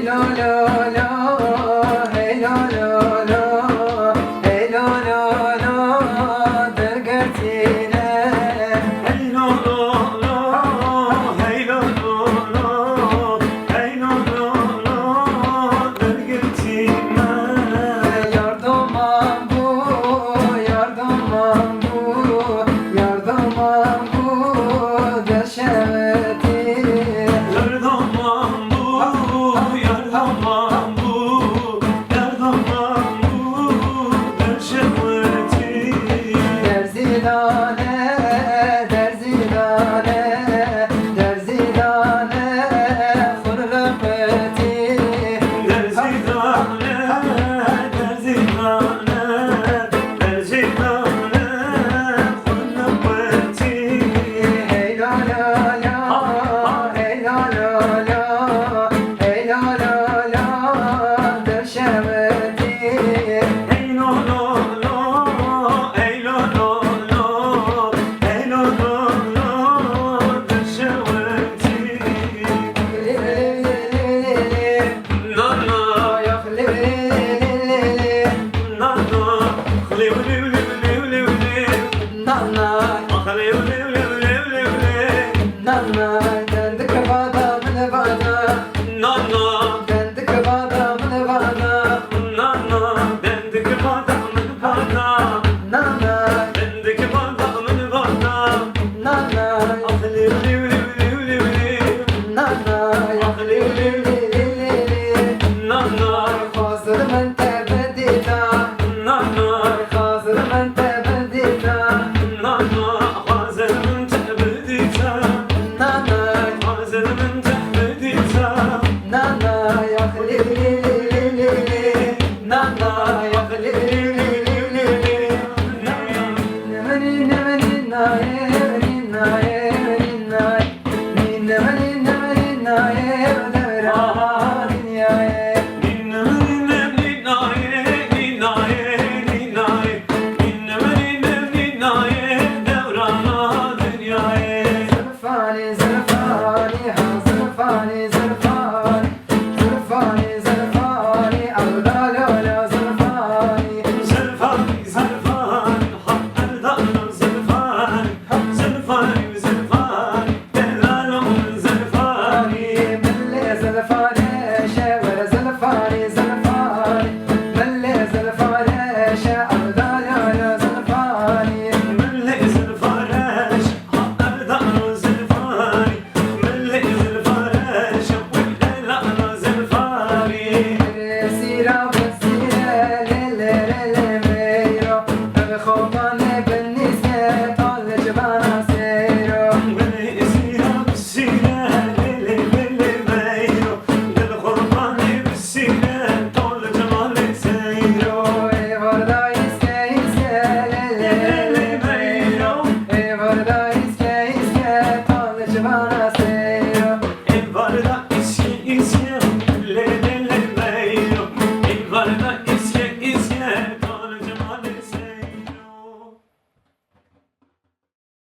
la la la, hey la la la, hey la la la, dergertine. Hey la la la, hey la la la, hey la la la, dergetime. Yardımam bu, yardımam bu, yardımam bu, deşeveti. Yardamam bu, yardamam bu, yardamam bu, derşeveti. Derzidane, derzidane, derzidane, hırlımeti. Derzidane, derzidane, derzidane, hırnabeti. Hey la la la, hey la la la, hey la la la, deşeveti. Hey la la la, hey la la la, hey la la la, derşeveti. Na na, na na, liv liv liv liv liv liv, Nana, ah liv liv liv liv liv liv. nana, kendi kıvada mını bana, Na na, kendi kıvada mını bana, na na, bendeki badamın bana, nana, bendeki badamın bana. nana, Ah liv liv liv liv liv liv, nana, ah liv liv liv, na na, hazır men tebedita, na na, hazır men tebedita, na na, hazırım tebedita, nana, hazırım tebedita. nana, yakli nana, yakli nemeni nemeni nae, nae, nae, nemeni nemeni nae, devra dünyaya. Zırfani, zırfani, ha zırfani,